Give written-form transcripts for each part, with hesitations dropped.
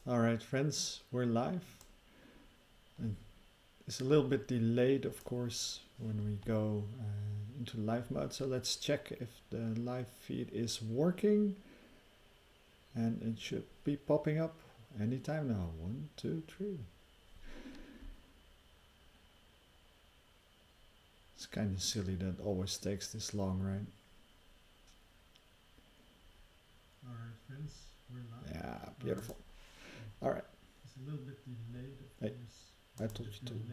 Alright friends, we're live. And it's a little bit delayed of course when we go into live mode, so let's check if the live feed is working, and it should be popping up anytime now. 1, 2, 3. It's kind of silly that it always takes this long, right? Alright friends, we're live. Yeah, beautiful. Alright. It's a little bit delayed, of Hey, course. I told you to. Into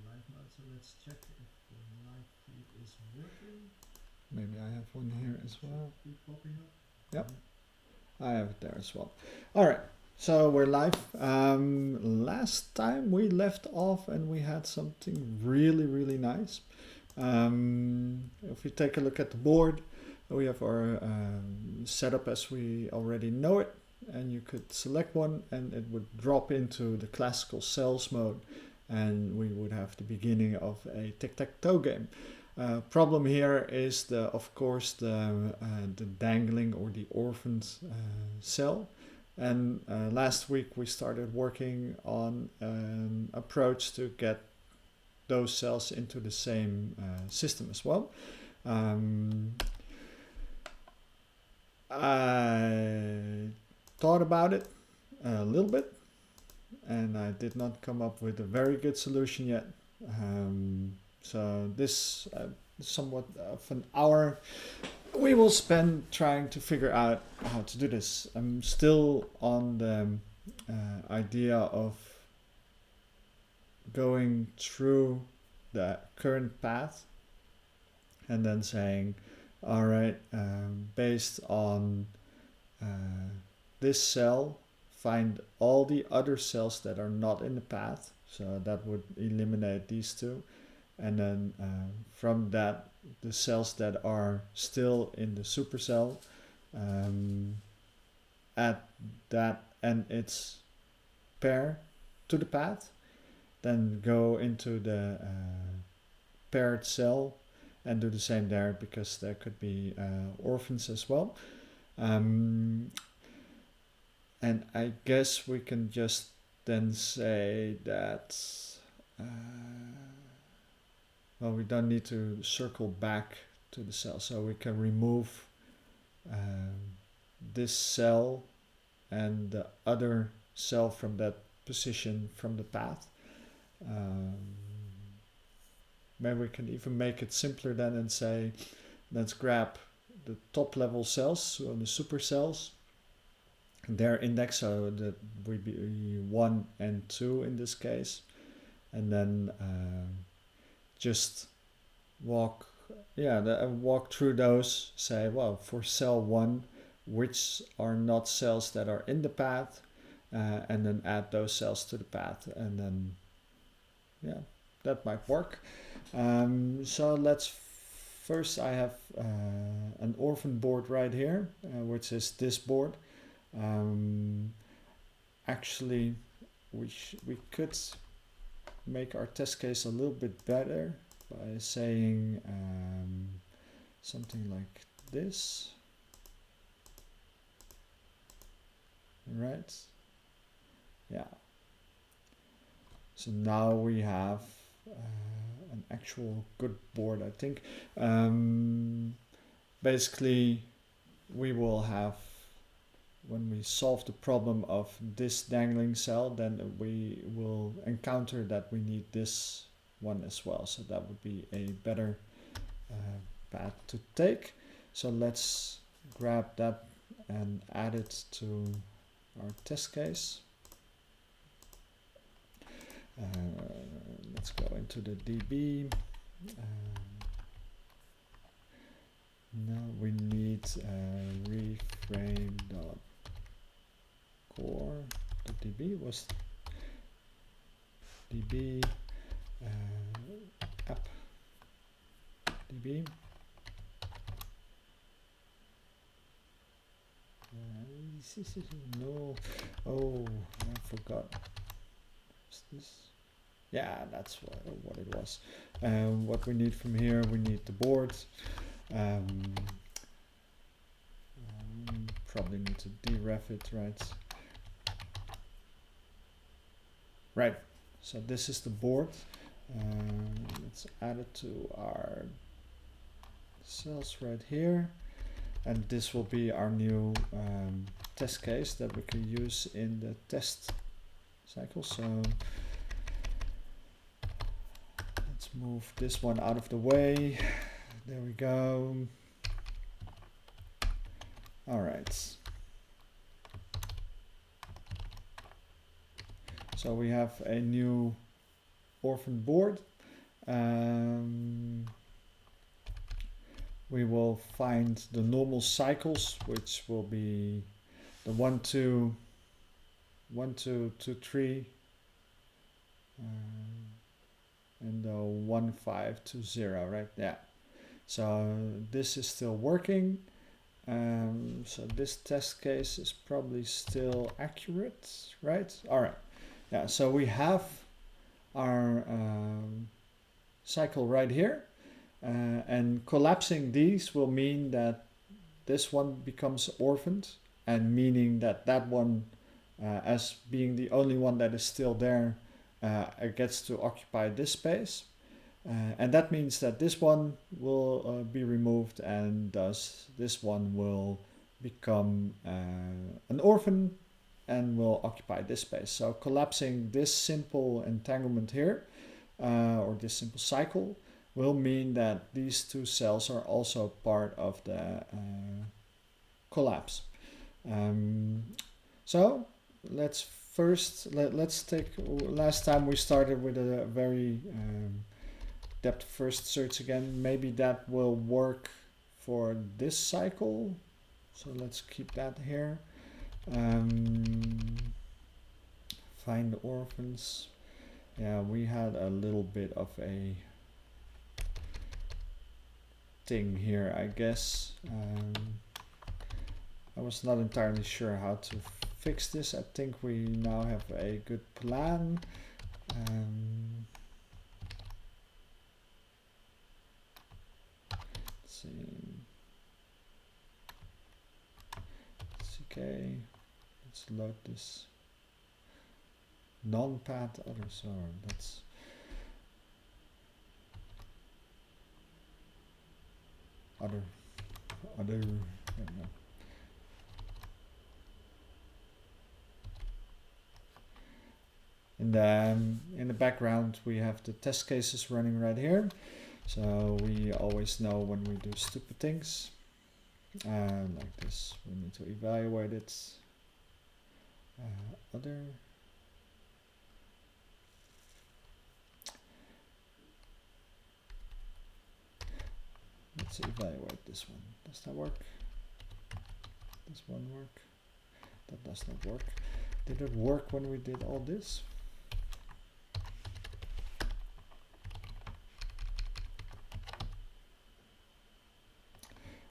live mode, so let's check if the live feed is working. Maybe I have one here as well. Be popping up. Yep, I have it there as well. Alright, so we're live. Last time we left off and we had something really nice. If we take a look at the board, we have our setup as we already know it, and you could select one and it would drop into the classical cells mode, and we would have the beginning of a Tic Tac Toe game. Problem here is of course the dangling or the orphans cell, and last week we started working on an approach to get those cells into the same system as well. I thought about it a little bit, and I did not come up with a very good solution yet. So this somewhat of an hour we will spend trying to figure out how to do this. I'm still on the idea of going through the current path and then saying, all right, based on this cell, find all the other cells that are not in the path. So that would eliminate these two. And then from that, the cells that are still in the supercell, add that and its pair to the path. Then go into the paired cell and do the same there, because there could be orphans as well. And I guess we can just then say that well, we don't need to circle back to the cell, so we can remove this cell and the other cell from that position from the path. Maybe we can even make it simpler then and say, let's grab the top level cells, so the supercells, their index, so that would be 1 and 2 in this case, and then just walk through those, say, well, for cell 1, which are not cells that are in the path, and then add those cells to the path, and then yeah, that might work. So let's first, I have an orphan board right here, which is this board. Actually, we could make our test case a little bit better by saying something like this, right? Yeah. So now we have an actual good board, I think. Basically, we will have, when we solve the problem of this dangling cell, then we will encounter that we need this one as well. So that would be a better path to take. So let's grab that and add it to our test case. Let's go into the DB. Now we need reframe.core. The DB was DB app DB. No, oh, I forgot. What's this? Yeah, that's what it was. What we need from here, we need the board. Probably need to deref it, right? Right, so this is the board. Let's add it to our cells right here. And this will be our new test case that we can use in the test cycle. So let's move this one out of the way. There we go. All right. So we have a new orphan board. We will find the normal cycles, which will be the 1, 2, 1, 2, 2, 3, and the 1, 5, 2, 0, right? Yeah. So this is still working. So this test case is probably still accurate, right? All right. Yeah, so we have our cycle right here. And collapsing these will mean that this one becomes orphaned, and meaning that that one, as being the only one that is still there, gets to occupy this space. And that means that this one will be removed, and thus this one will become an orphan and will occupy this space. So collapsing this simple entanglement here, or this simple cycle, will mean that these two cells are also part of the collapse. So let's first, let's take, last time we started with a very depth first search again. Maybe that will work for this cycle. So let's keep that here. Find the orphans. Yeah, we had a little bit of a thing here, I guess. I was not entirely sure how to fix this. I think we now have a good plan. Let's see. Okay, let's load this non-path other, so that's other, I don't know. In the background we have the test cases running right here, so we always know when we do stupid things like this, we need to evaluate it. Other, let's evaluate this one. Does that work? Does one work? That does not work. Did it work when we did all this?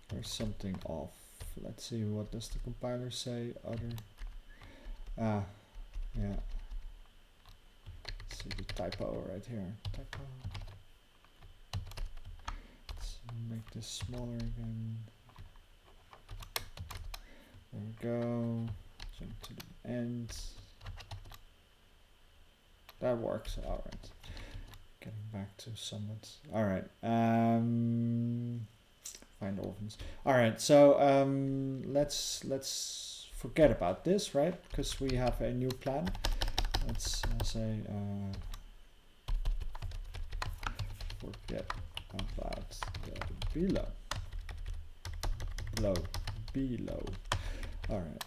There's something off. Let's see, what does the compiler say? Other. Yeah. Let's see the typo right here. Typo. Let's make this smaller again. There we go. Jump to the end. That works. All right. Getting back to somewhat. All right. Find orphans. All right. So let's forget about this, right? Because we have a new plan. Let's say forget about the below. Below. All right.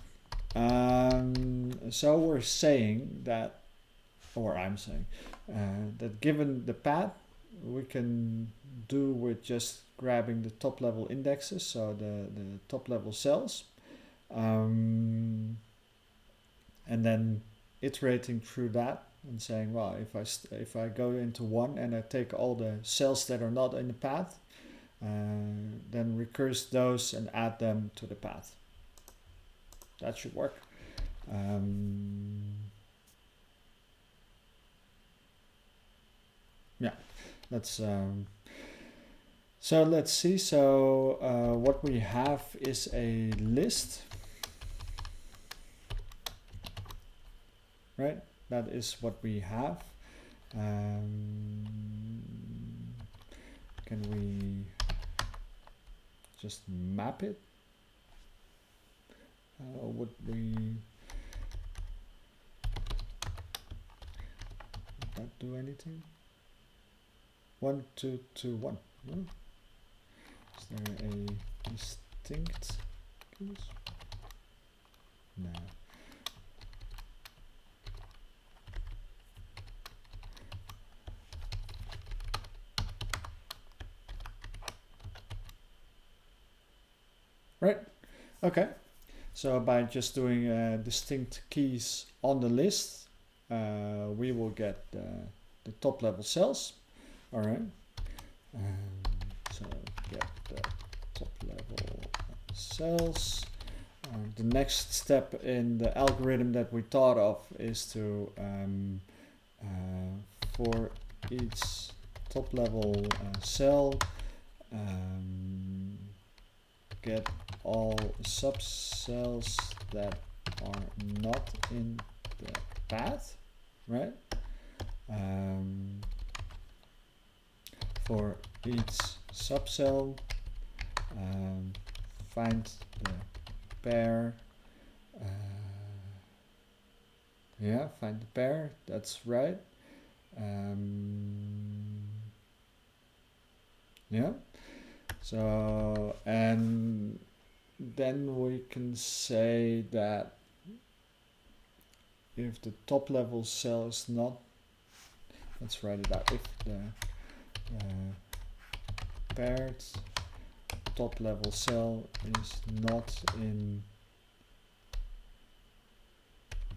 So we're saying that, or I'm saying that given the path, we can do with just grabbing the top level indexes, so the top level cells, and then iterating through that and saying, well, if I go into one and I take all the cells that are not in the path, then recurse those and add them to the path. That should work. Yeah, let's so let's see. So what we have is a list, right? that is what we have. Can we just map it? Would we that do anything? 1, 2, 2, 1. No? Is there a distinct keys? No. Right. Okay. So by just doing distinct keys on the list, we will get the top level cells. All right. So get the top level cells. The next step in the algorithm that we thought of is to for each top level cell get all subcells that are not in the path, right? For each subcell, find the pair. Yeah, find the pair. That's right. Yeah. So, and then we can say that if the top level cell is not, let's write it out, if the paired top level cell is not in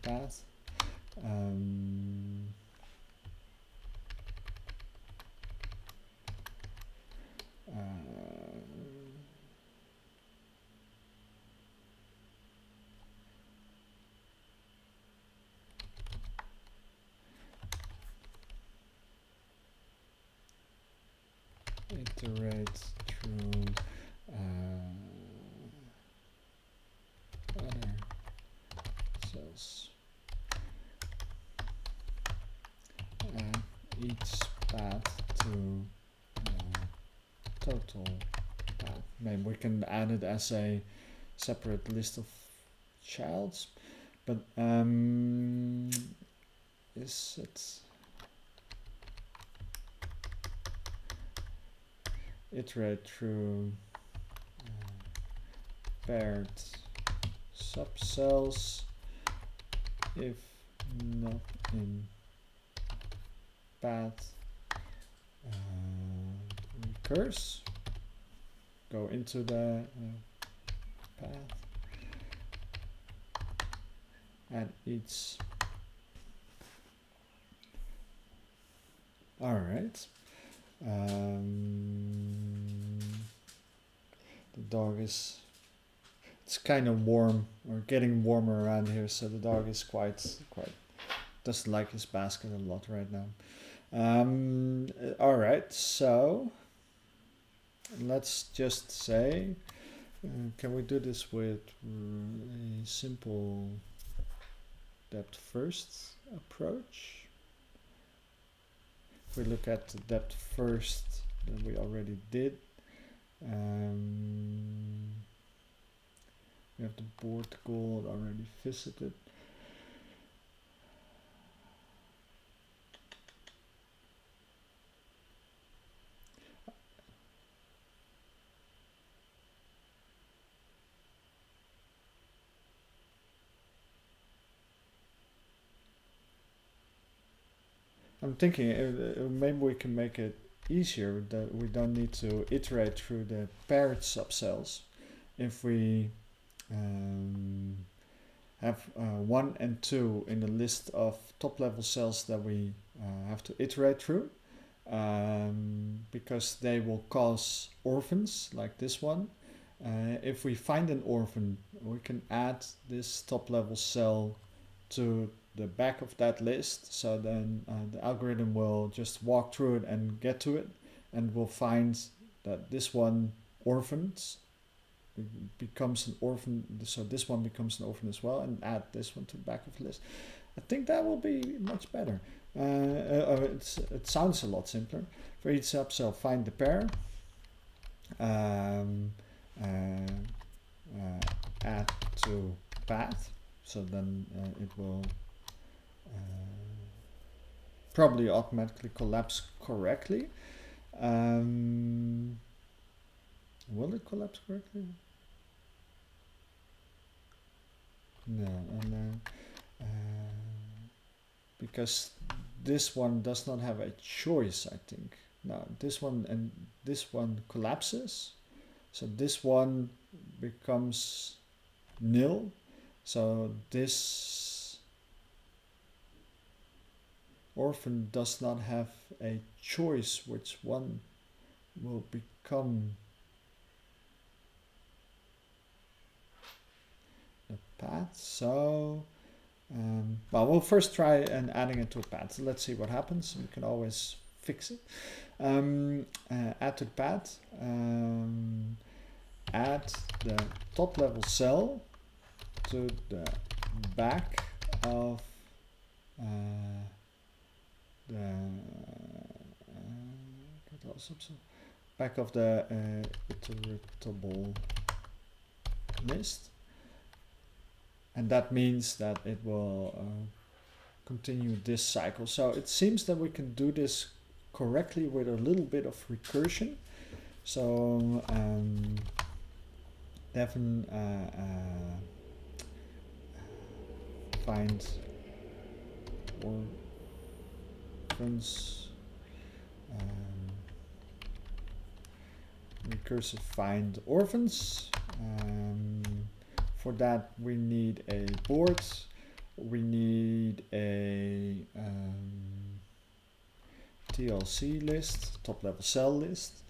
path, iterate through other cells and each path to total path. Maybe we can add it as a separate list of childs, but is it iterate through paired subcells if not in path, recurs, go into the path, and each. All right. The dog is, it's kind of warm or getting warmer around here, so the dog is quite doesn't like his basket a lot right now. All right, so let's just say, can we do this with a simple depth first approach? If we look at the depth first that we already did, we have the board goal already visited. I'm thinking maybe we can make it easier that we don't need to iterate through the paired subcells if we have 1 and 2 in the list of top level cells that we have to iterate through, because they will cause orphans like this one. If we find an orphan, we can add this top level cell to the back of that list, so then the algorithm will just walk through it and get to it, and will find that this one orphans becomes an orphan, so this one becomes an orphan as well, and add this one to the back of the list. I think that will be much better. It sounds a lot simpler. For each subcell, find the pair. Add to path. So then it will probably automatically collapse correctly. Will it collapse correctly? No, and because this one does not have a choice, I think. No, this one and this one collapses. So this one becomes nil. So this orphan does not have a choice which one will become the path. So well, we'll first try and adding it to a path. So let's see what happens. We can always fix it. Add to the path. Add the top level cell to the back of back of the iterable list, and that means that it will continue this cycle. So it seems that we can do this correctly with a little bit of recursion. So Devin find orphans, recursive find orphans. For that we need a board, we need a TLC list, top level cell list.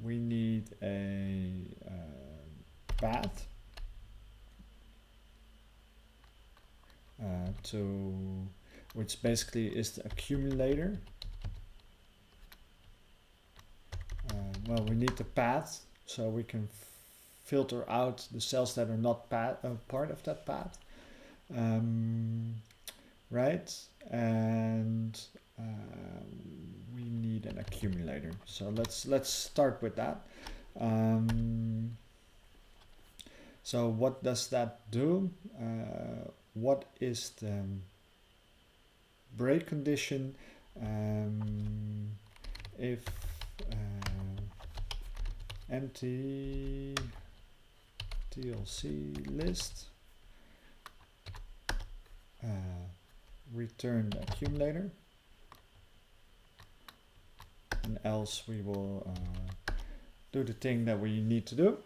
We need a path which basically is the accumulator. Well, we need the path so we can filter out the cells that are not part of that path, right? And we need an accumulator. So let's start with that. So what does that do? What is the break condition if empty TLC list return the accumulator, and else we will do the thing that we need to do.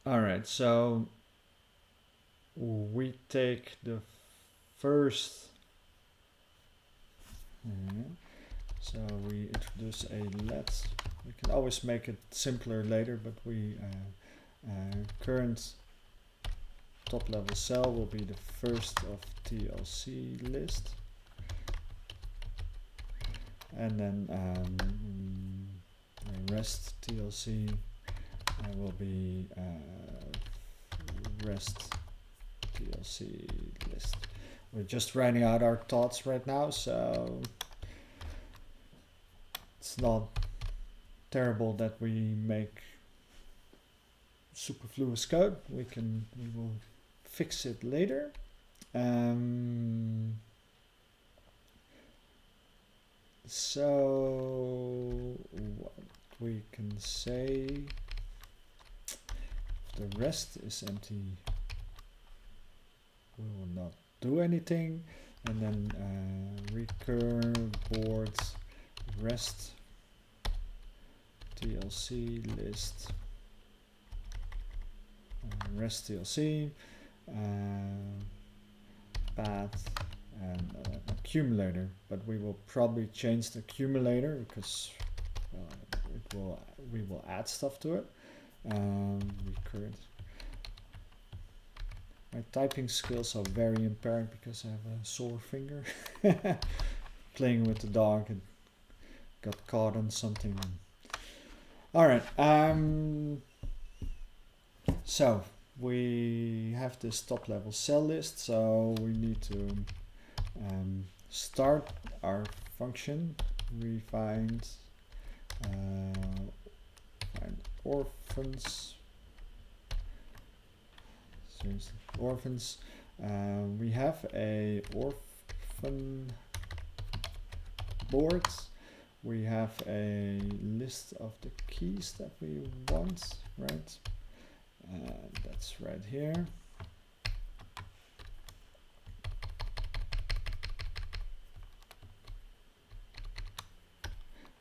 Alright, so we take the first, so we introduce a let. We can always make it simpler later, but we current top level cell will be the first of TLC list, and then rest TLC will be rest TLC list. We're just writing out our thoughts right now, so it's not terrible that we make superfluous code. We will fix it later. So what we can say, the rest is empty, we will not do anything, and then recur board rest TLC list, rest TLC path and accumulator, but we will probably change the accumulator because we will add stuff to it. Recurrent. My typing skills are very impaired because I have a sore finger. Playing with the dog and got caught on something. All right. So we have this top level cell list, so we need to start our function. We find orphans. Seriously, orphans. We have a orphan board. We have a list of the keys that we want, right? That's right here.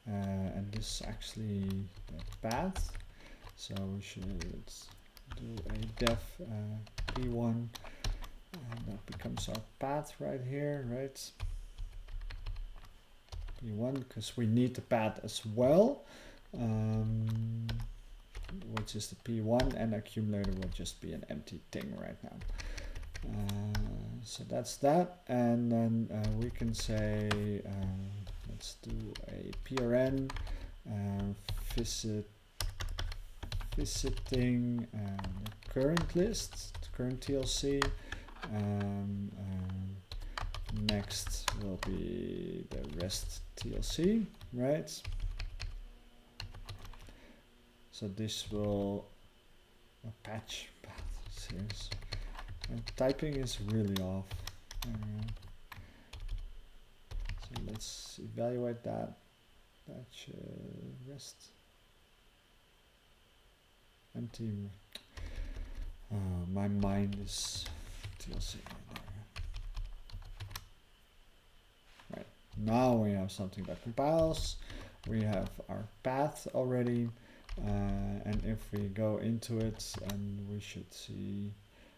And this is actually the path. So we should do a def p1, and that becomes our path right here, right? p1, because we need the path as well, which is the p1, and accumulator will just be an empty thing right now. So that's that, and then we can say let's do a prn visiting the current list, the current TLC. Next will be the rest TLC, right? So this will patch path. Serious. And typing is really off. So let's evaluate that. Patch rest. Empty. My mind is TLC. Right. Now we have something that compiles. We have our path already. And if we go into it, and we should see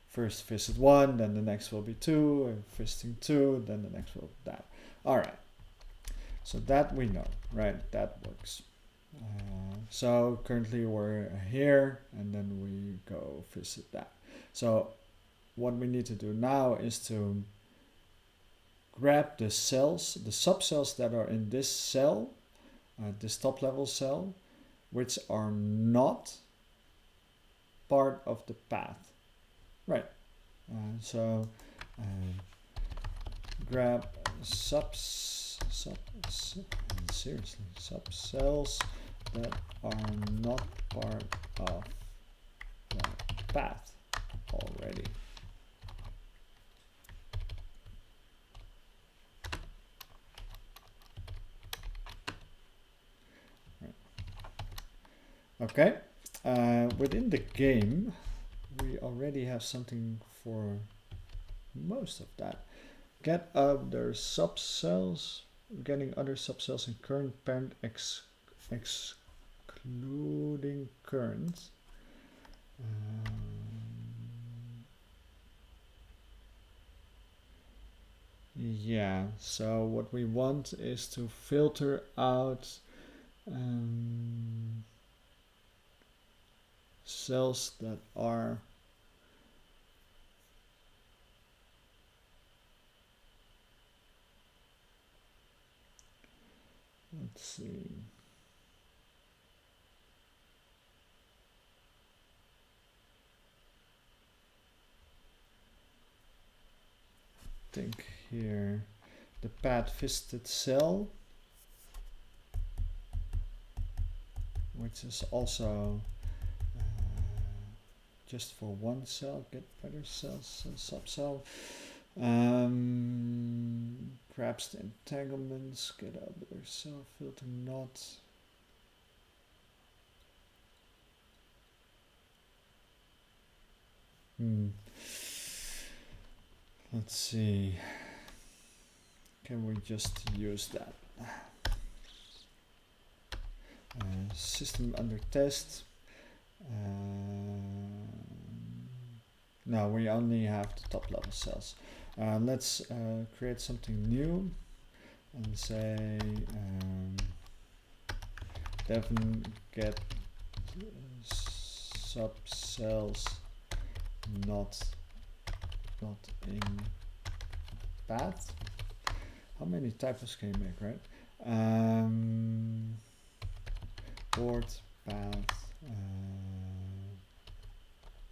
first visit 1, then the next will be 2, and visiting 2, then the next will be that. All right. So that we know, right? That works. So currently we're here, and then we go visit that. So what we need to do now is to grab the cells, the subcells that are in this cell, this top level cell, which are not part of the path. Right. So grab subcells that are not part of the path already. Okay, within the game, we already have something for most of that. Get other subcells, getting other subcells in current parent excluding current. Yeah, so what we want is to filter out cells that are let's see. I think here the path visited cell, which is also just for one cell, get better cells, subcell. Grabs the entanglements, get other cell, filter not. Let's see. Can we just use that? System under test. No, we only have the top level cells. Let's create something new and say Devon get subcells not in path. How many typos can you make, right? Board path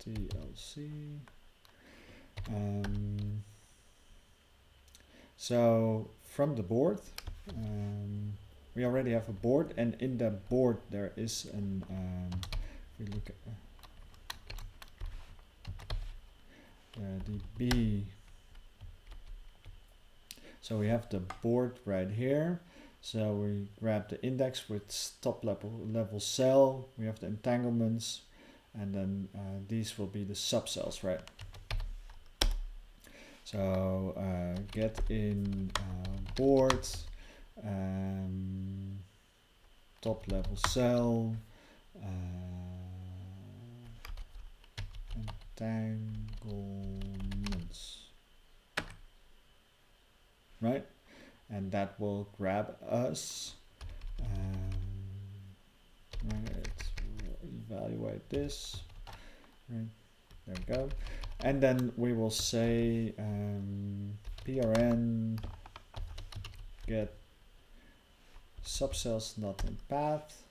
TLC. So from the board, we already have a board, and in that board there is an, if we look at the B. So we have the board right here. So we grab the index with top level cell. We have the entanglements, and then these will be the subcells, right? So get in board, top level cell, entanglements, right? And that will grab us. Right, we'll evaluate this. Right, there we go. And then we will say prn get subcells not in path,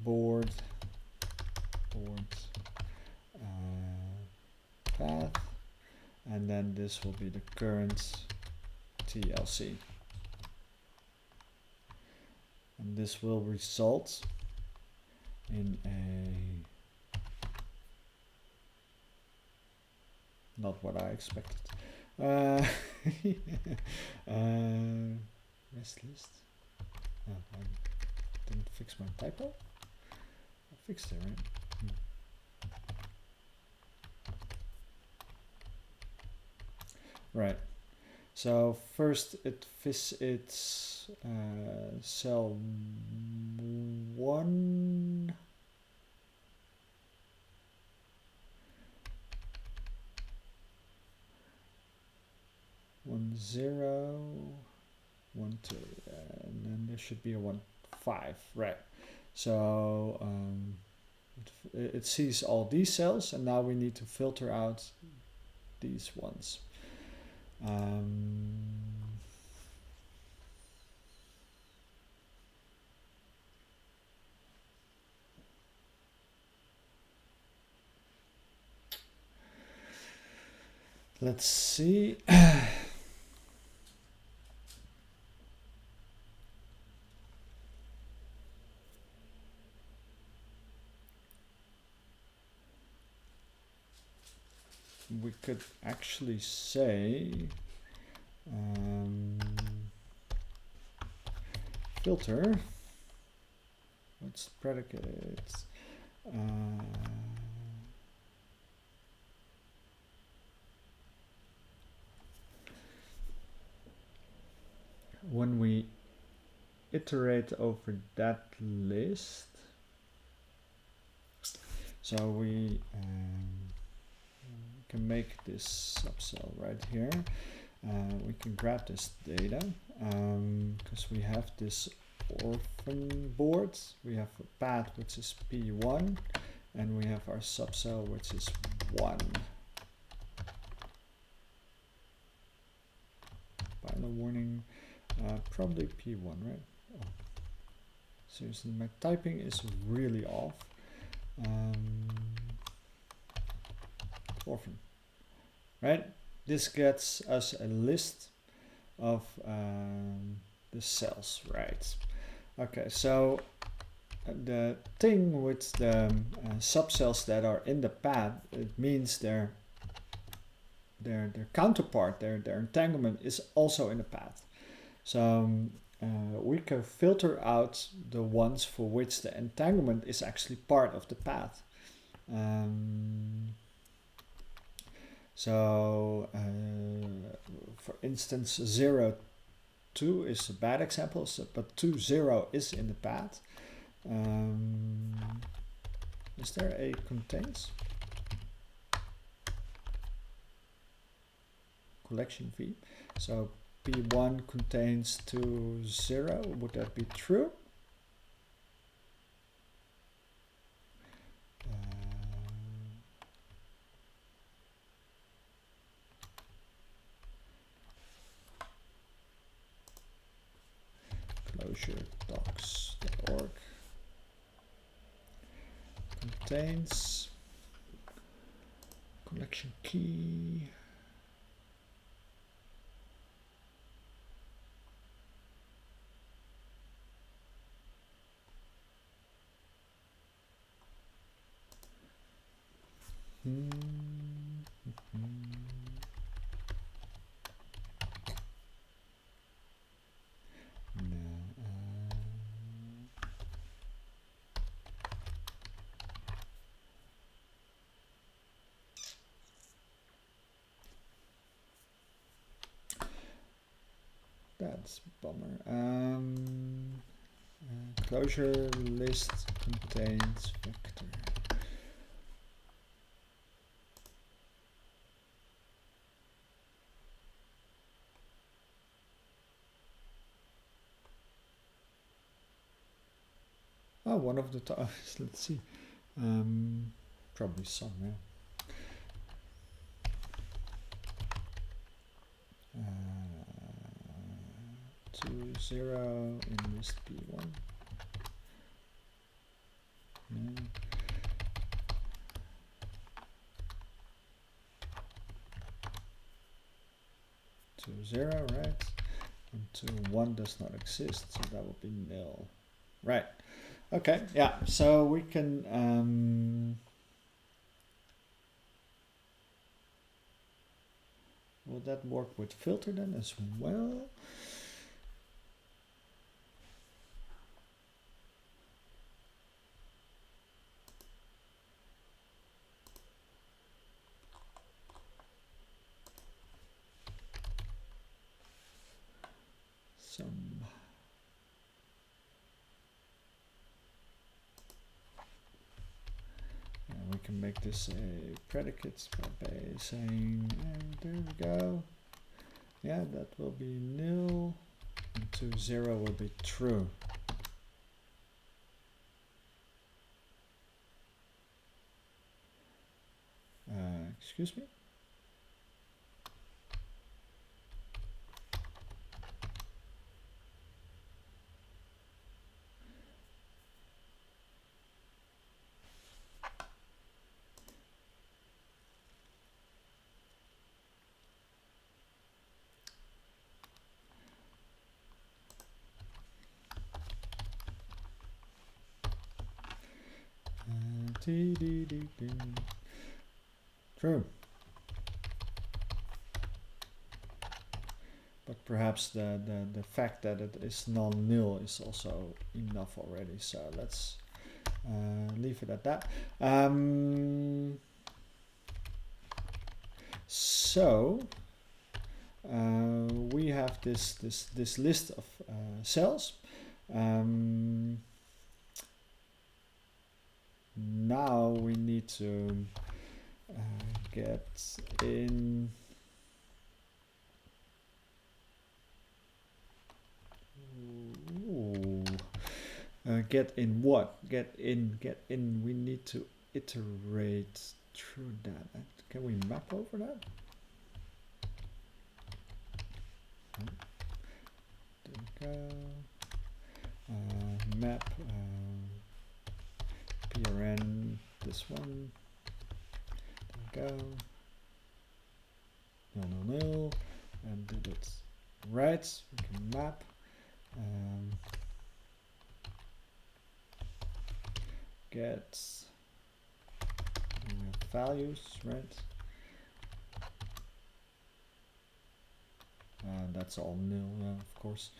board path, and then this will be the current TLC. And this will result in a, not what I expected. Rest list. Oh, I didn't fix my typo. I fixed it, right? Right. So first it visits cell 1. One zero, 1 2, and then there should be a 1 5, right? So it sees all these cells, and now we need to filter out these ones. Let's see. We could actually say filter. What's the predicate? When we iterate over that list, so we can make this subcell right here. We can grab this data because we have this orphan board. We have a path which is P1, and we have our subcell which is 1. Pile warning, probably P1, right? Oh. Seriously, my typing is really off. Orphan, right? This gets us a list of the cells, right? Okay, so the thing with the subcells that are in the path, it means their counterpart, their entanglement is also in the path. So we can filter out the ones for which the entanglement is actually part of the path. So for instance, 0, 2 is a bad example, but 2, 0 is in the path. Is there a contains? Collection V. So P1 contains 2, 0. Would that be true? Closure docs.org contains selection key. That's a bummer. Closure list contains vector. Oh, one of the times. Let's see. Probably some, yeah. 2, 0 in list P1. Yeah. 2, 0, right? And 2, 1 does not exist, so that would be nil. Right. Okay, yeah, so we can will that work with filter then as well? We can make this a predicate by saying, and there we go. Yeah, that will be nil, and 2, 0 will be true. Excuse me? True. But perhaps the fact that it is non-nil is also enough already. So let's leave it at that. So we have this list of cells. Now we need to get in get in what? Get in, we need to iterate through that. Can we map over that? There we go. Map PRN, this one. There we go. No. And did it right. We can map. Get values, right? That's all nil, of course.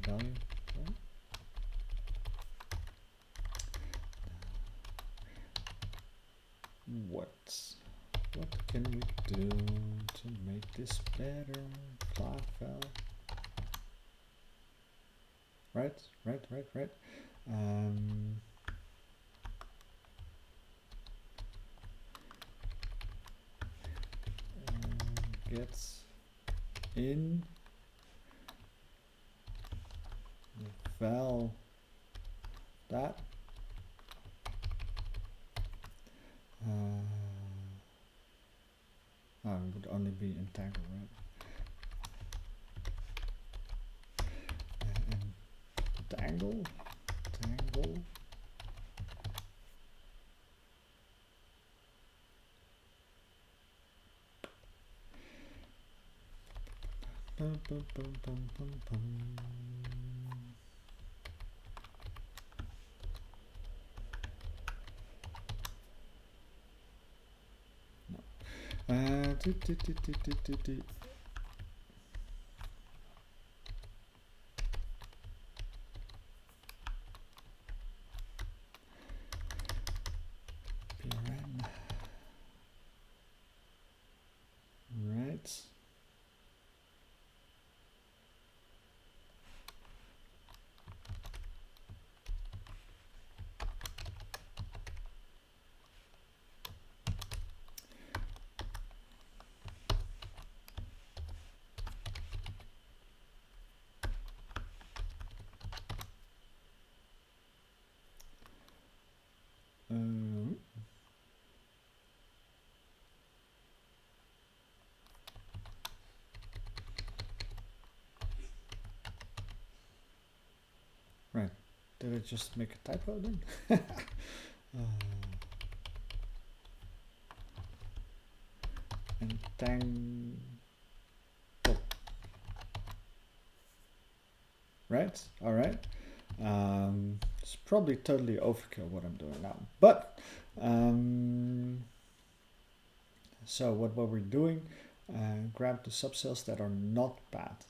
Value. What can we do to make this better? Cloudfell. Right. Gets in the val that Oh, it would only be entangle, right? Entangle, tangle. Bum, bum, bum, bum, bum, bum. Do, do, do, do, do, do, do. PRN. Right. Um, right. Did I just make a typo then? Entangle. Right? Alright. It's probably totally overkill what I'm doing now. But, so what we're doing, grab the subcells that are not bad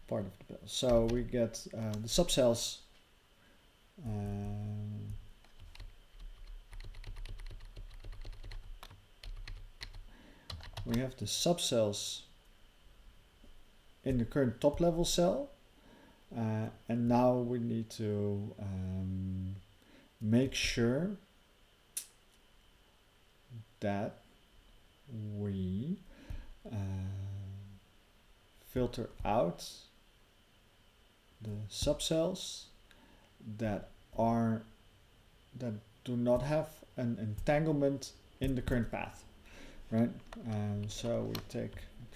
part of the bill. So we get the subcells. We have the subcells in the current top level cell. And now we need to make sure that we filter out the subcells that do not have an entanglement in the current path, right? So we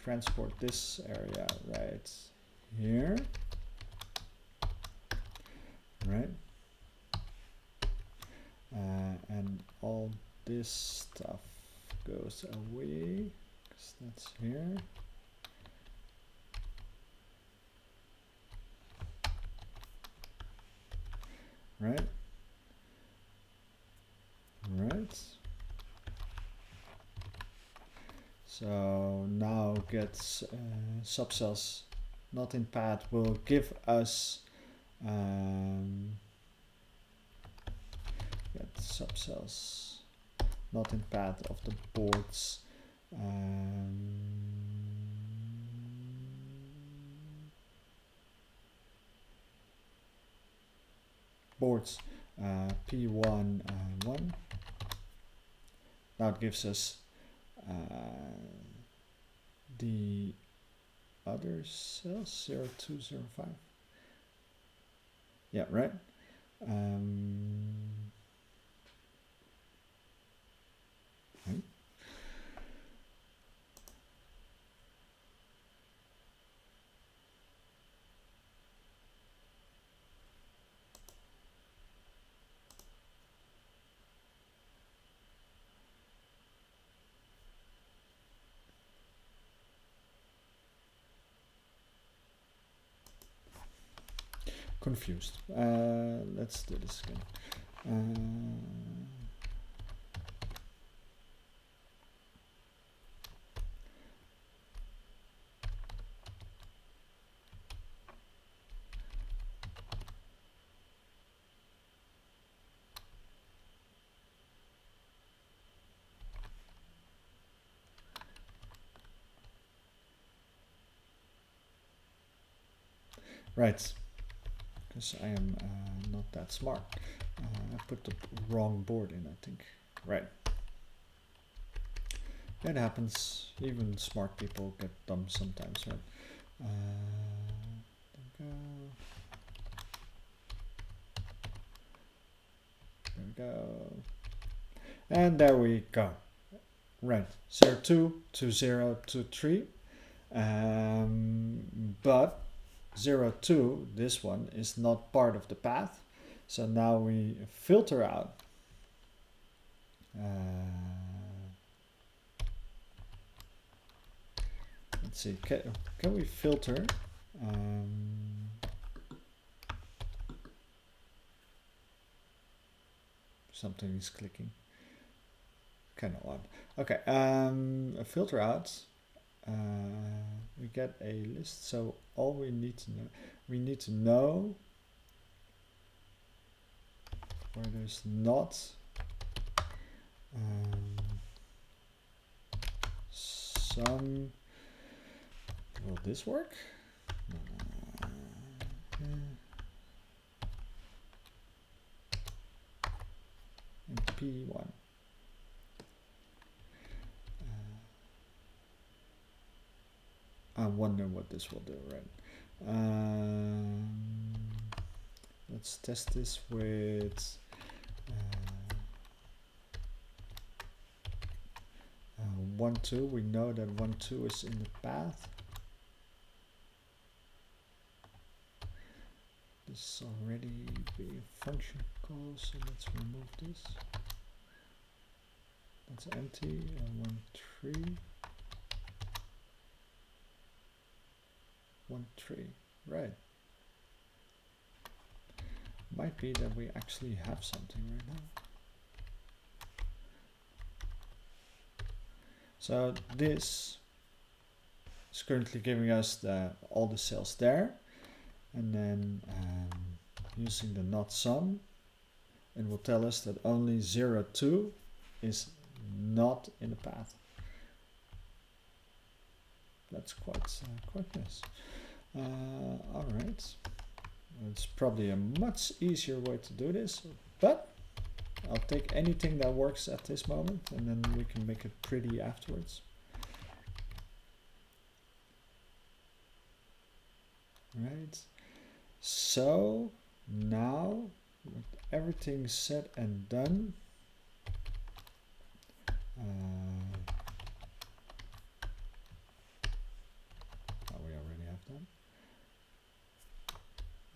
transport this area right here. Right, and all this stuff goes away because that's here. Right, right. So now gets subcells not in path will give us get subcells not in path of the boards boards P1 1. Now it gives us the other cells 0205. Yeah, right. Right. Confused. Let's do this again. Right. Because I am not that smart. I put the wrong board in, I think. Right. It happens. Even smart people get dumb sometimes, right? There we go. And there we go. right, 0, 2 to 0 to 3. But 0, 2, this one is not part of the path. So now we filter out let's see, can we filter something is clicking, kind of odd. Okay, filter out, we get a list. So all we need to know where there's not some. Will this work? And P1. I wonder what this will do, right? Let's test this with 1, 2. We know that 1, 2 is in the path. This is already being a function call, so let's remove this. That's empty, and 1, 3. 1, 3, right. Might be that we actually have something right now. So this is currently giving us all the cells there, and then using the not sum, it will tell us that only 0, 2 is not in the path. That's quite nice. All right, it's probably a much easier way to do this, but I'll take anything that works at this moment, and then we can make it pretty afterwards. Right, so now with everything said and done, we already have that,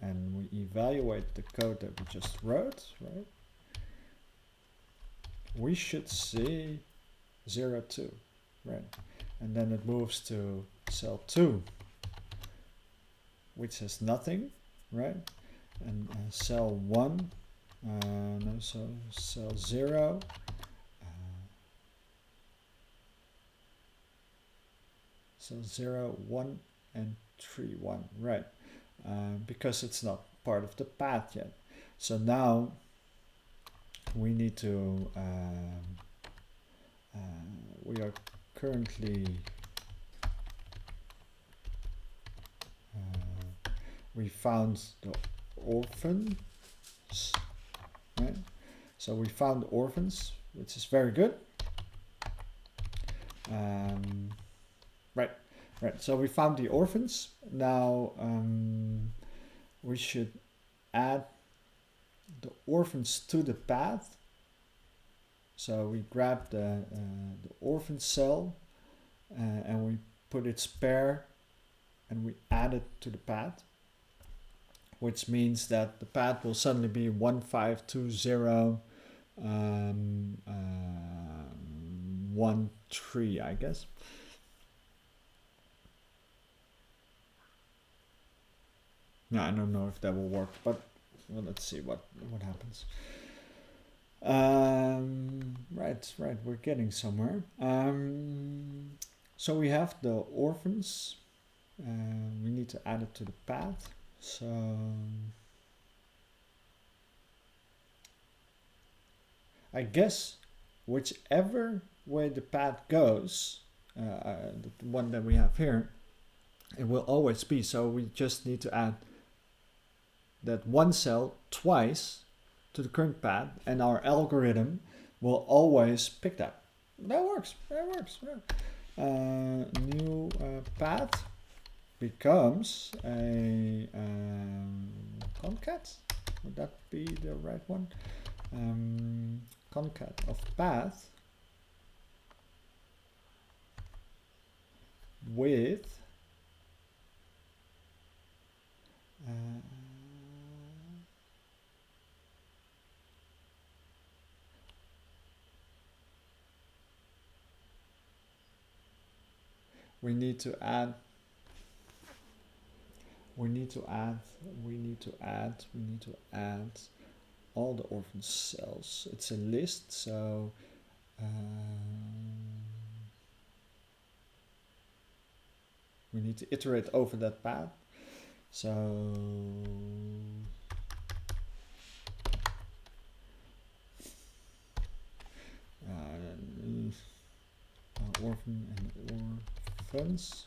and we evaluate the code that we just wrote, right? We should see 0, 2, right? And then it moves to cell 2, which has nothing, right? And cell 1, no, so cell 0, cell 0, 1, and 3, 1, right? Because it's not part of the path yet. So now we need to, we are currently, we found the orphans, right? So we found orphans, which is very good. Right, so we found the orphans. Now we should add the orphans to the path. So we grab the orphan cell and we put its pair and we add it to the path, which means that the path will suddenly be 1, 5, 2, 0, 1, 3, I guess. No, I don't know if that will work, but well, let's see what happens. Right, we're getting somewhere. So we have the orphans. We need to add it to the path. So I guess whichever way the path goes, the one that we have here, it will always be. So we just need to add that one cell twice to the current path, and our algorithm will always pick that. That works. New path becomes a concat. Would that be the right one? Concat of path with we need to add all the orphan cells. It's a list, so we need to iterate over that path. So orphan and orphans.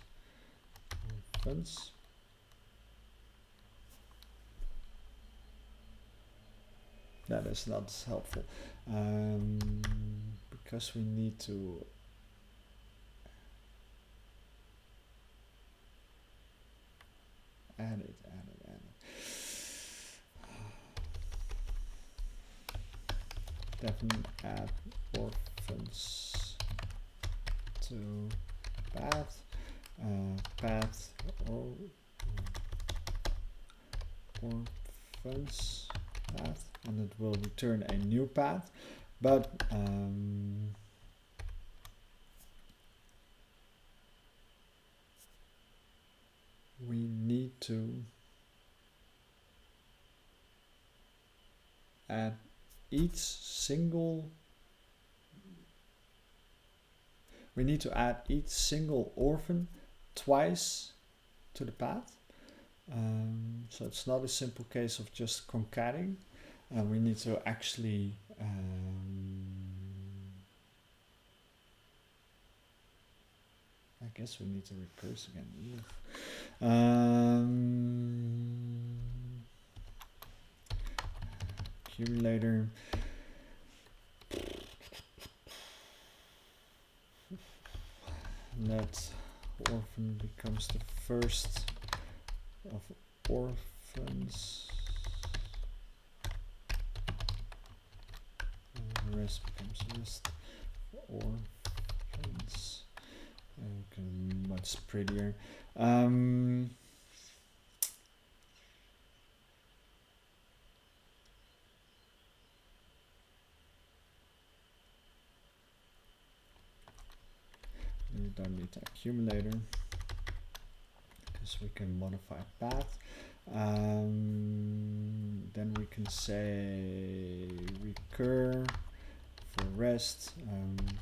That is not helpful because we need to add it. Definitely add orphans to path. Path or orphans path, and it will return a new path, but we need to add each single orphan twice to the path. So it's not a simple case of just concatenating. We need to actually I guess we need to recurse again. Accumulator. Let orphan becomes the first of orphans. And the rest becomes list orphans. Okay, much prettier. We don't need the accumulator because we can modify path. Then we can say recur for rest,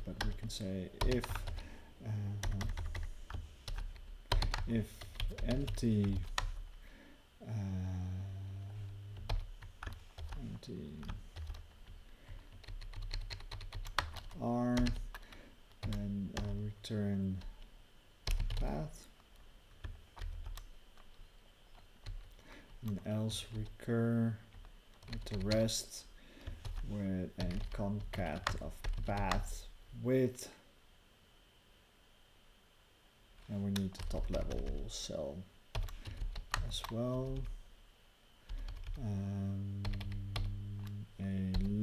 but we can say if empty R, then return path, and else recur with the rest with a concat of path with, and we need the top level cell as well. A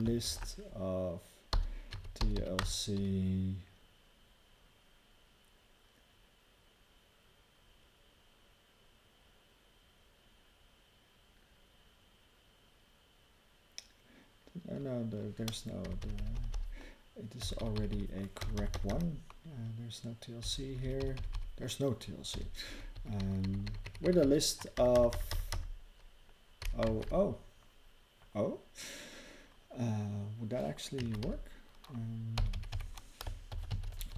list of TLC there's no, it is already a correct one. There's no TLC here. There's no TLC. With a list of would that actually work?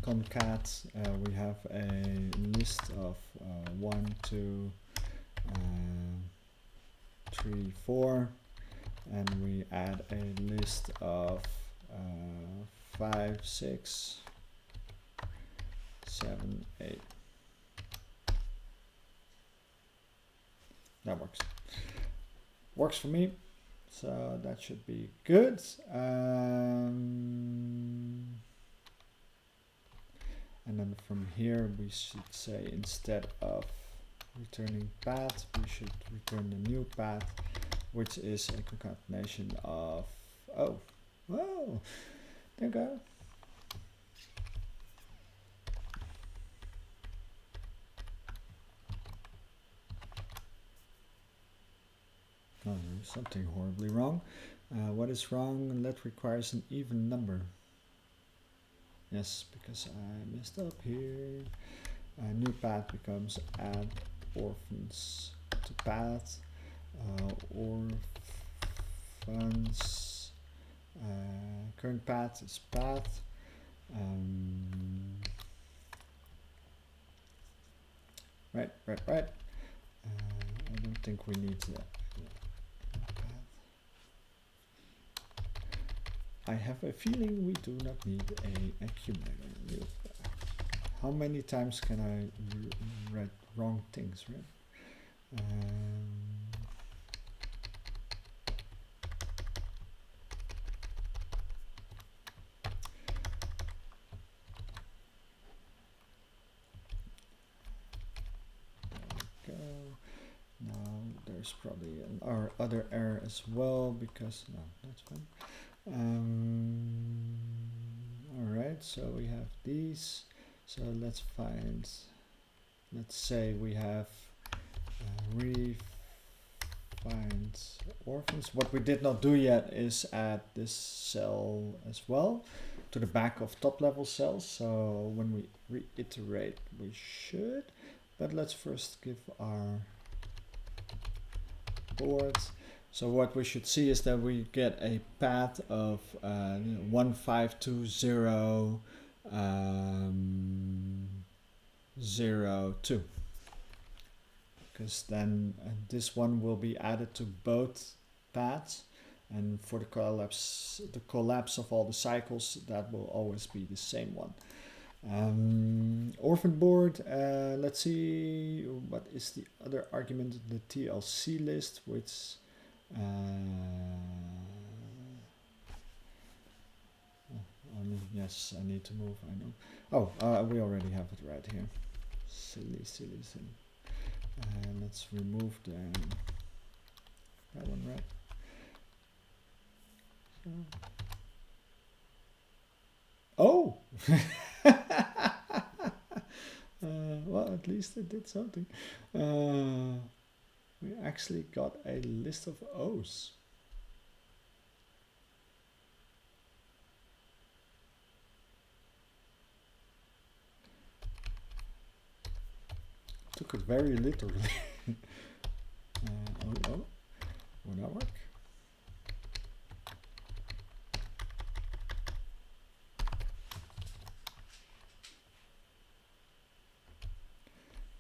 Concat, we have a list of 1, 2, 3, 4, and we add a list of 5, 6, 7, 8. That works. Works for me, so that should be good. And then from here we should say, instead of returning path, we should return the new path, which is a concatenation of, oh, whoa, there you go. Oh, there's something horribly wrong. What is wrong? Let requires an even number. Yes, because I messed up here. New path becomes add orphans to path. Orphans. Current path is path. Right. I don't think we need that. I have a feeling we do not need a accumulator. How many times can I write wrong things, right? There we go. Now there's probably our other error as well because no, that's fine. Alright, so we have these. So let's say we have refined orphans. What we did not do yet is add this cell as well to the back of top level cells. So when we reiterate, we should. But let's first give our board. So what we should see is that we get a path of 1520 02, because then this one will be added to both paths, and for the collapse of all the cycles, that will always be the same one. Orphan Board, let's see what is the other argument, the TLC list, which yes, I need to move, I know. Oh, we already have it right here. Silly. Let's remove that one, right? Oh! Well, at least it did something. We actually got a list of O's. Took it very literally. Oh, will that work?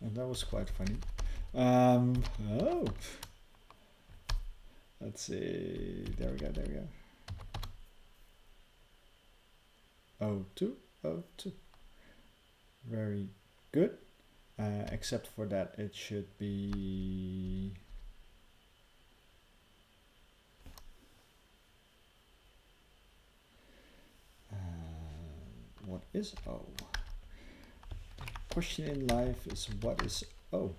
And that was quite funny. Oh, let's see. There we go. O2. Very good. Except for that, it should be what is O? The question in life is what is O?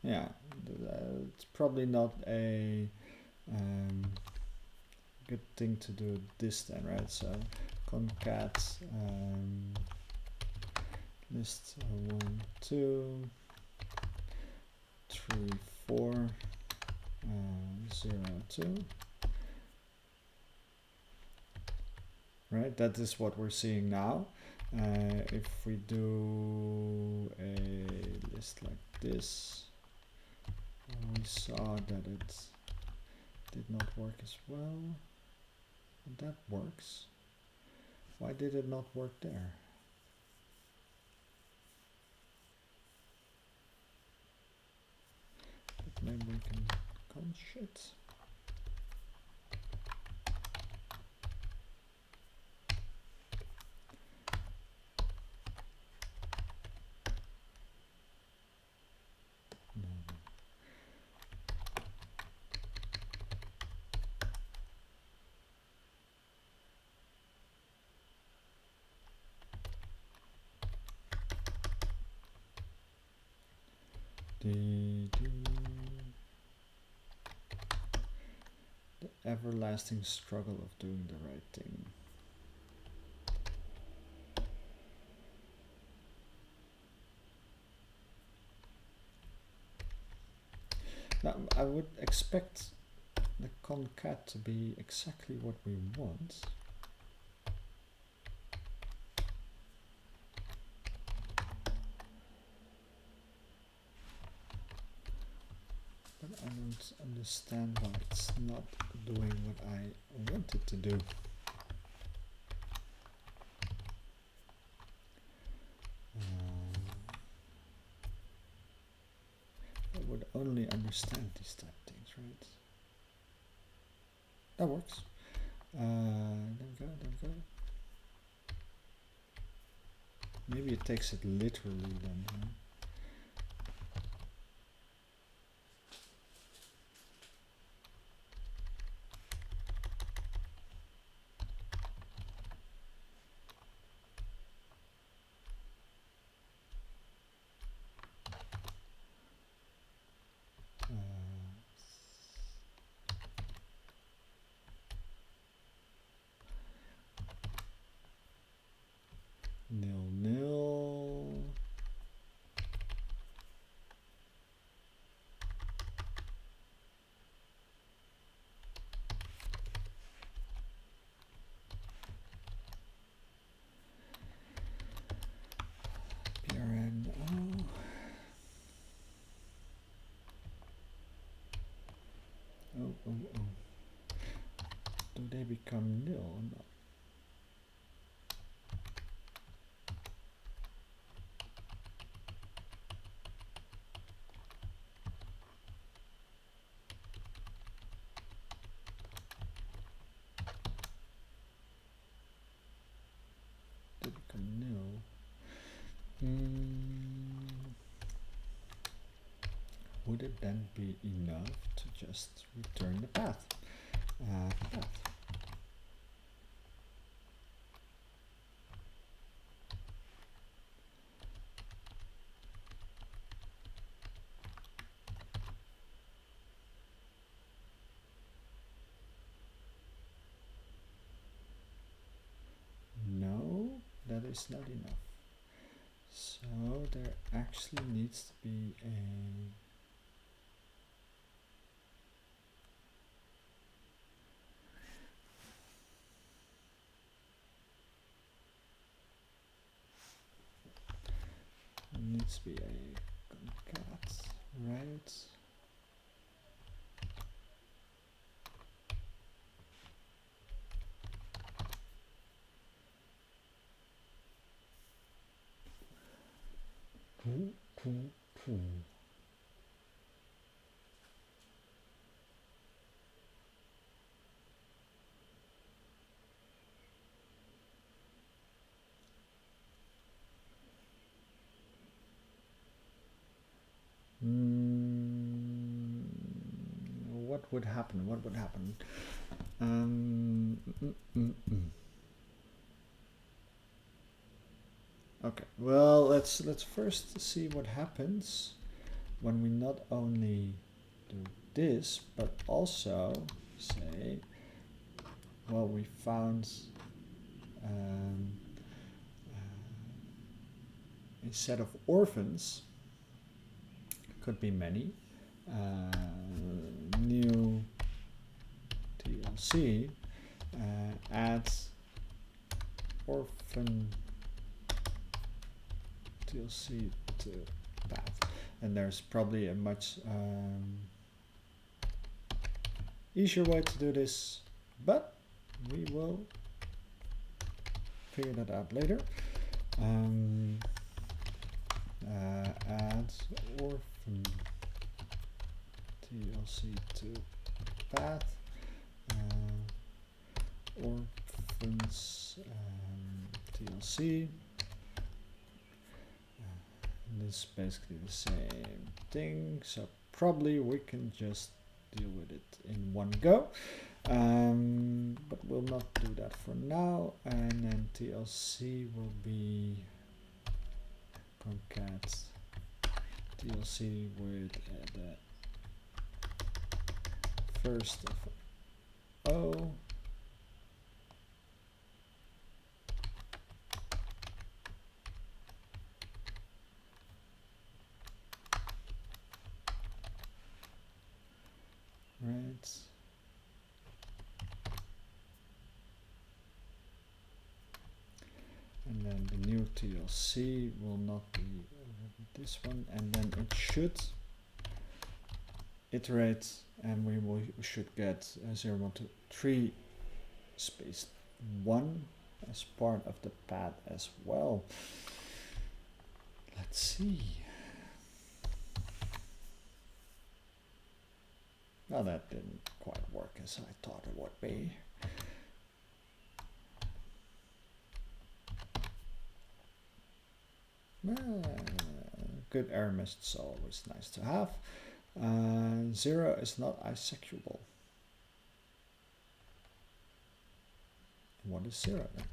Yeah, it's probably not a good thing to do this then, right? So concat list 1, 2, 3, 4, 0, 2. Right, that is what we're seeing now. If we do a list like this, we saw that it did not work as well. And that works. Why did it not work there? But maybe we can conch it. The everlasting struggle of doing the right thing. Now, I would expect the concat to be exactly what we want. But I don't understand why it's not doing what I want it to do. I would only understand these type of things, right? That works. There we go, there we go. Maybe it takes it literally then, huh? Nil nil. PRN. Oh. Do they become nil or not? They become nil. Would it then be enough to just return the path? No, that is not enough. So there actually needs to be a concat, right? What would happen? What would happen? Okay, well, let's first see what happens when we not only do this, but also say, well, we found a set of orphans, could be many, new TLC, add orphan TLC to path, and there's probably a much easier way to do this, but we will figure that out later. Add orphan TLC to path, orphans TLC. This is basically the same thing, so probably we can just deal with it in one go, but we'll not do that for now. And then TLC will be concat TLC with the first O. Right. And then the new TLC will not be this one, and then it should iterate, and we should get 0, 1, 2, 3 space 1 as part of the path as well. Let's see. Well, that didn't quite work as I thought it would be. Good error message is always nice to have. 0 is not executable. What is 0 then?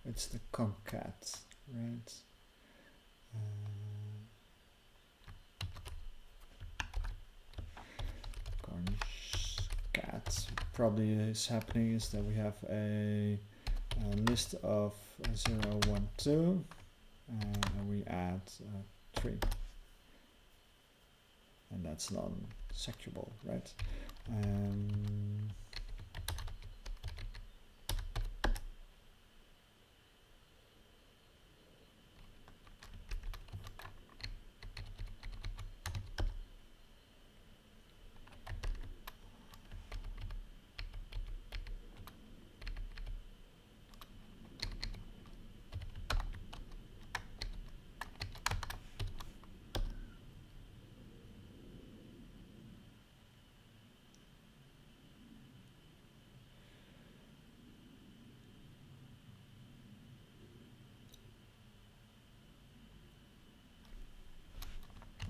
It's the concat, right? Concat probably is happening is that we have a list of 0, 1, 2, and we add 3, and that's non-executable, right?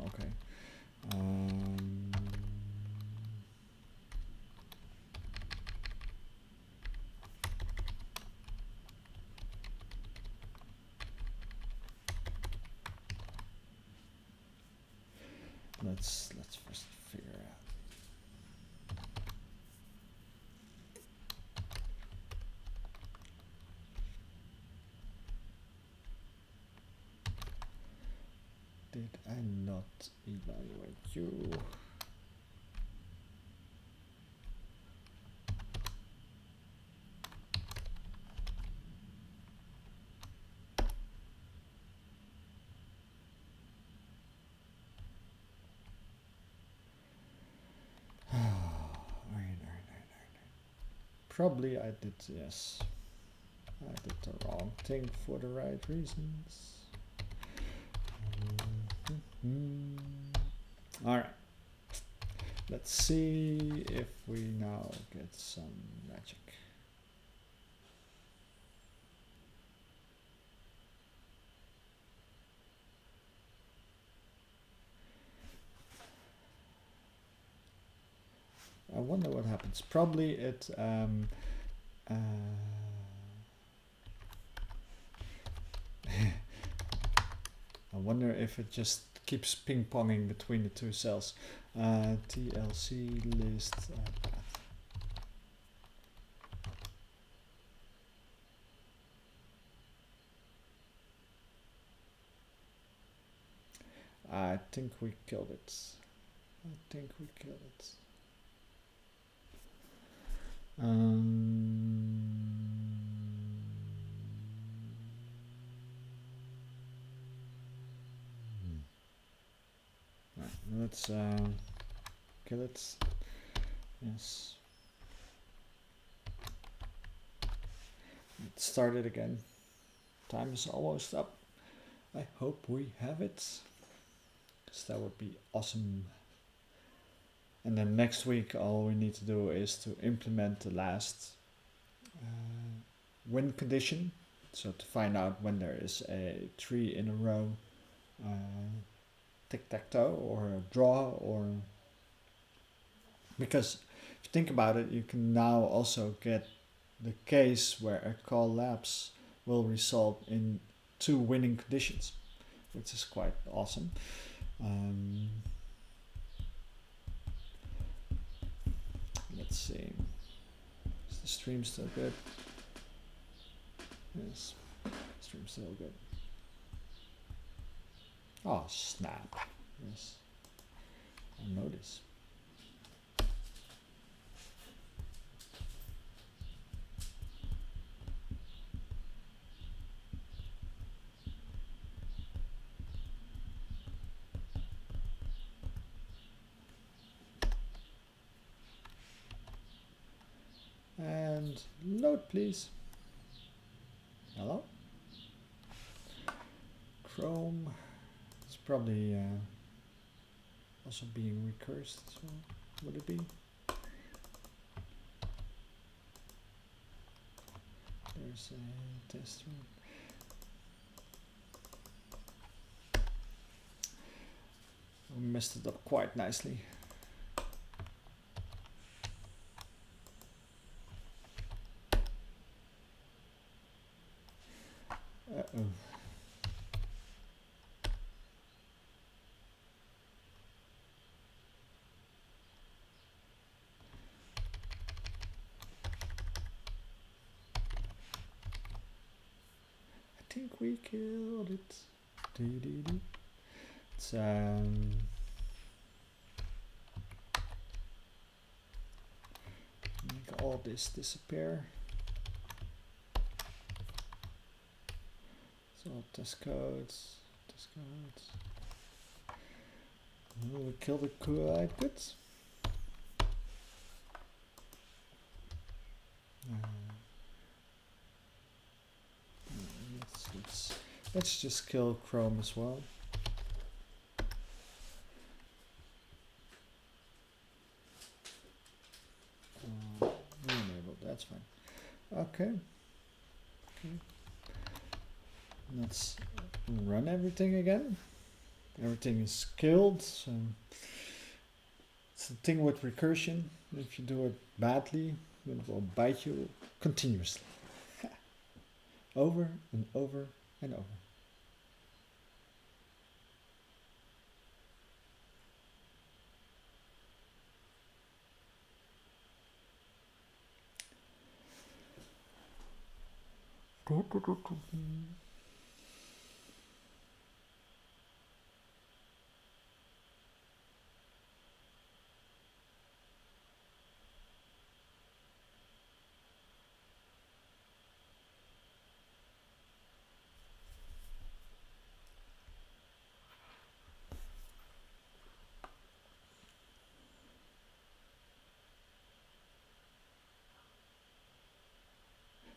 Okay. Let's first figure out. Did I not evaluate you? Probably I did, yes. I did the wrong thing for the right reasons. Alright. Let's see if we now get some magic. I wonder what happens. Probably it I wonder if it just keeps ping-ponging between the two cells. TLC list path. I think we killed it. I think we killed it. Right, let's kill it. Yes. Let's start it again. Time is almost up. I hope we have it, because that would be awesome. And then next week all we need to do is to implement the last win condition. So to find out when there is a 3 in a row Tic Tac Toe or a draw, or because if you think about it, you can now also get the case where a collapse will result in 2 winning conditions, which is quite awesome. see. Is the stream still good? Yes, stream still good. Oh snap! Yes, I notice. And load, please. Hello? Chrome. It's probably also being recursed, so would it be? There's a test run. We messed it up quite nicely. Uh-oh. I think we killed it. Doo-doo-doo. It's make all this disappear. So test codes, test codes. Oh, we killed it quite good. Let's just kill Chrome as well. Enable, that's fine. Okay. Okay. Let's run everything again. Everything is killed. So it's the thing with recursion. If you do it badly, it will bite you continuously. Over and over and over.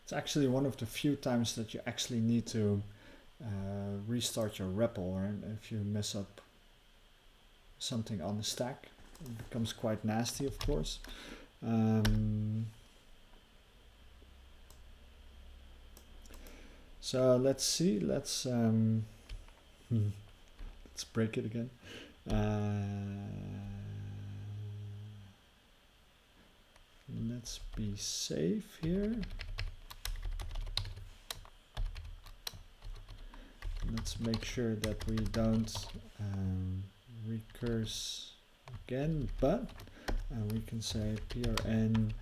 It's actually one of the few times that you actually need to restart your REPL, right? If you mess up something on the stack, it becomes quite nasty, of course. So let's see, let's break it again. Let's be safe here. Let's make sure that we don't recurse again, but we can say prn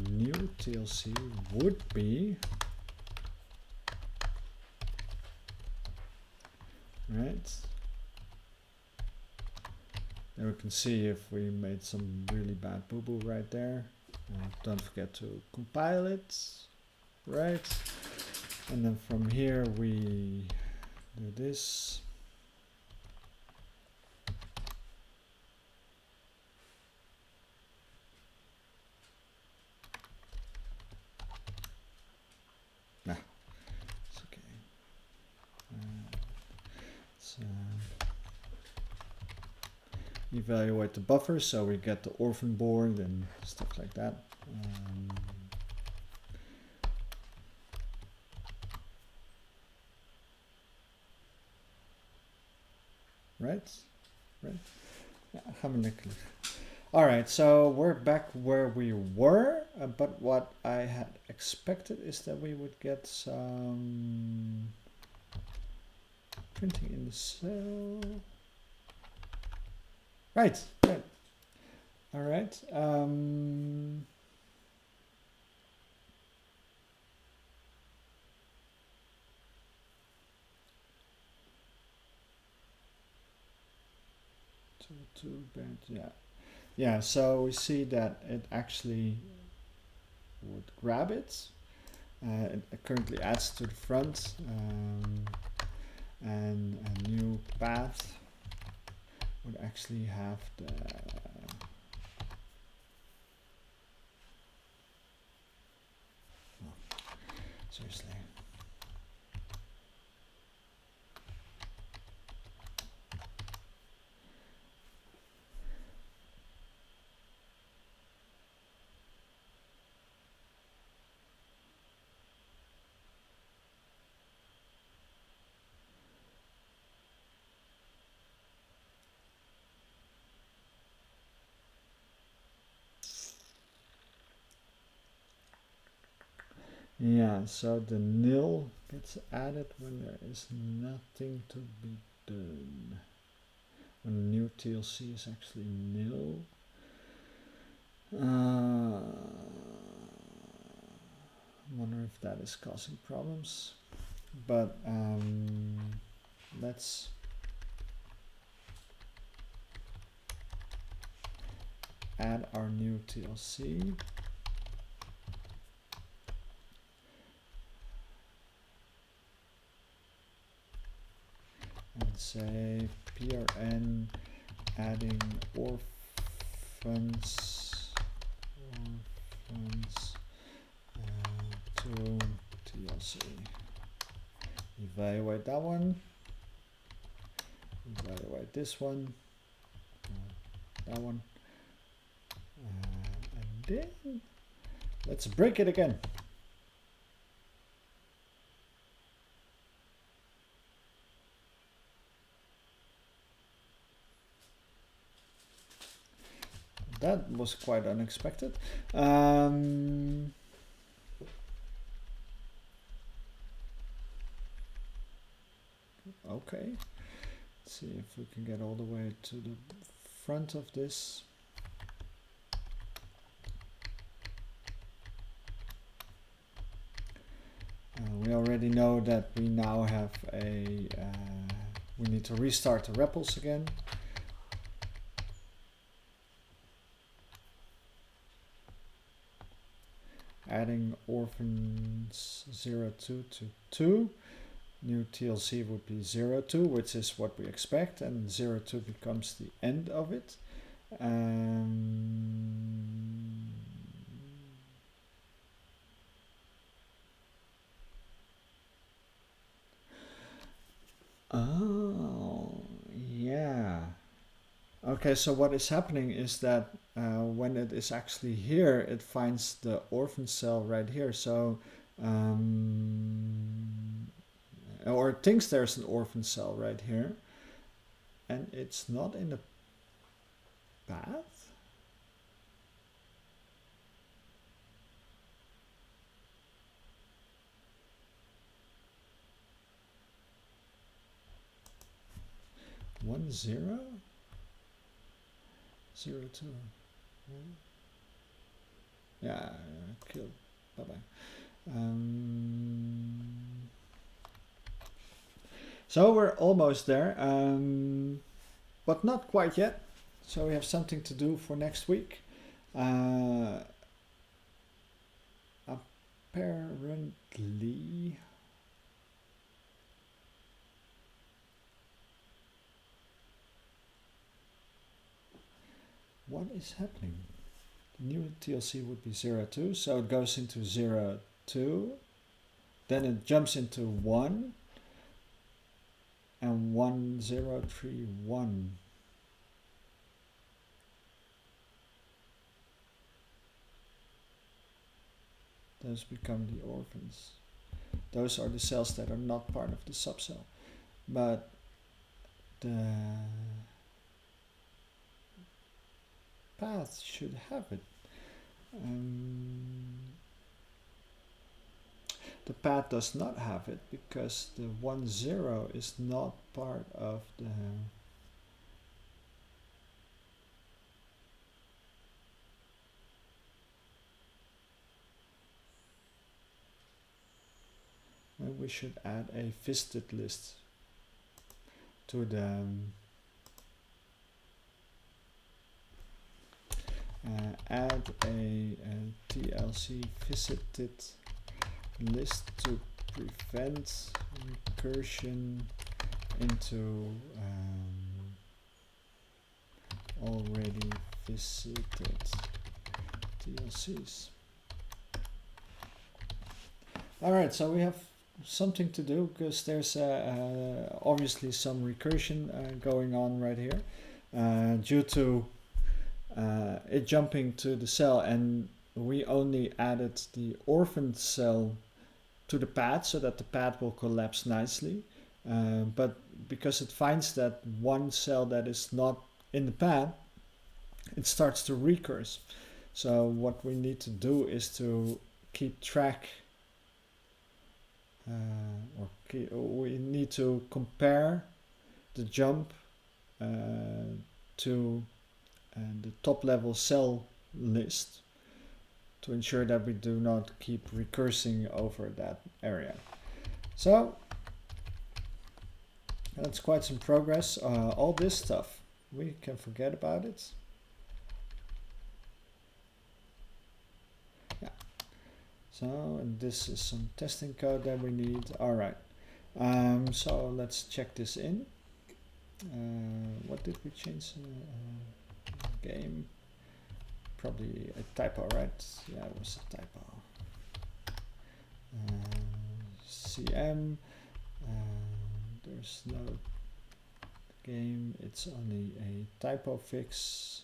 new TLC would be, right? Then we can see if we made some really bad boo-boo right there. Don't forget to compile it, right? And then from here we do this. Nah, it's okay. Let's evaluate the buffer so we get the Orphan Board and stuff like that. Right? Yeah, all right, so we're back where we were, but what I had expected is that we would get some printing in the cell. Right. All right. Two band, yeah. Yeah, so we see that it actually would grab it. It currently adds to the front, and a new path would actually have the seriously. Yeah, so the nil gets added when there is nothing to be done. When a new TLC is actually nil. Wonder if that is causing problems. But let's add our new TLC. And say PRN adding orphans to TLC. Evaluate that one. Evaluate this one. That one. And then let's break it again. That was quite unexpected. Okay, let's see if we can get all the way to the front of this. We already know that we now have a, we need to restart the REPLs again. Adding orphans 02 to 2. New TLC would be 02, which is what we expect, and 02 becomes the end of it. Oh, yeah. Okay, so what is happening is that when it is actually here, it finds the orphan cell right here. So, or it thinks there's an orphan cell right here, and it's not in the path. One zero? 02. Yeah, killed. Bye bye. So we're almost there, but not quite yet. So we have something to do for next week. Apparently, what is happening? The new TLC would be 02, so it goes into 02, then it jumps into 1 and 1031. Those become the orphans. Those are the cells that are not part of the subcell, but the path should have it. The path does not have it because the 10 is not part of the we should add a visited list to the add a TLC visited list to prevent recursion into already visited TLCs. Alright, so we have something to do because there's obviously some recursion going on right here due to it jumping to the cell, and we only added the orphan cell to the pad so that the pad will collapse nicely, but because it finds that one cell that is not in the pad, it starts to recurse. So what we need to do is to keep track we need to compare the jump to the top level cell list to ensure that we do not keep recursing over that area. So that's quite some progress. All this stuff, we can forget about it. Yeah. So, and this is some testing code that we need. All right. So let's check this in. What did we change? Game. Probably a typo, right? Yeah, it was a typo. CM. There's no game. It's only a typo fix.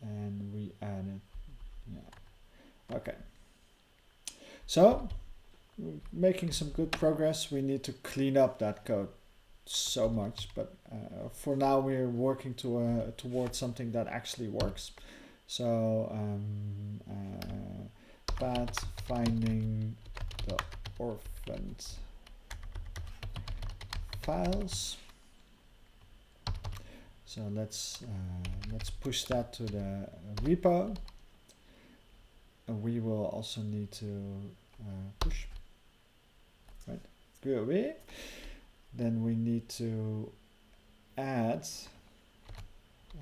And we added. Yeah. Okay. So, making some good progress. We need to clean up that code so much, but for now we're working towards something that actually works. So, path finding the orphans files. So let's push that to the repo. We will also need to push, right? Good. Then we need to add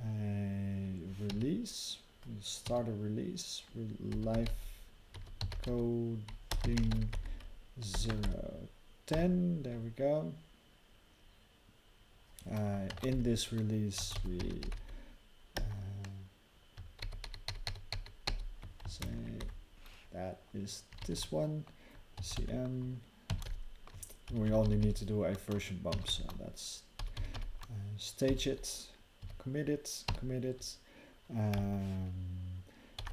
a release. We'll start a release with live coding 010. There we go. In this release, we say that is this one, CM. We only need to do a version bump, so that's stage it, commit it,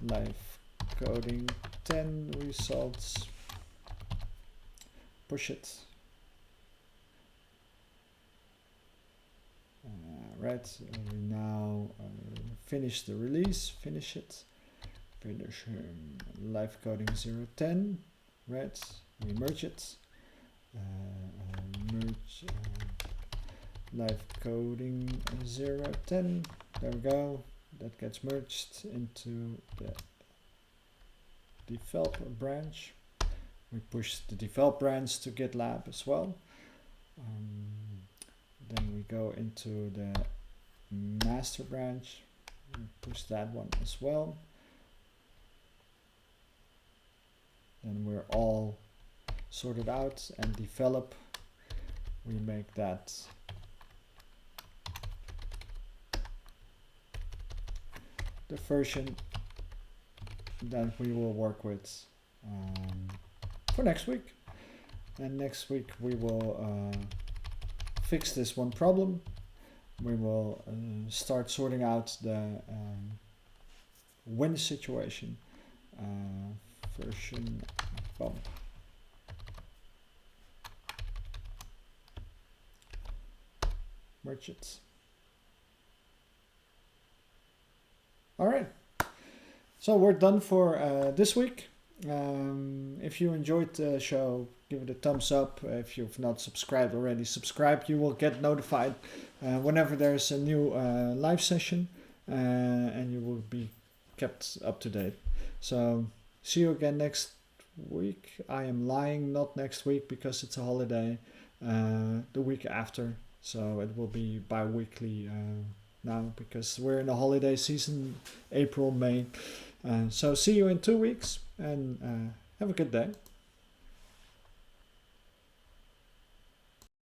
live coding 10 results, push it. Right, we now finish the release, finish it, finish live coding 010, right, we merge it, merge live coding 010, there we go, that gets merged into the develop branch. We push the develop branch to GitLab as well. Then we go into the master branch, we push that one as well. Then we're all sorted out, and develop, we make that the version that we will work with for next week. And next week we will fix this one problem. We will start sorting out the win situation. Version bump. Merge it. All right. So we're done for this week. If you enjoyed the show, give it a thumbs up. If you've not subscribed already, subscribe. You will get notified whenever there's a new live session, and you will be kept up to date. So see you again next week. I am lying, not next week because it's a holiday. The week after, so it will be bi-weekly now because we're in the holiday season, April, May. So see you in 2 weeks, and have a good day.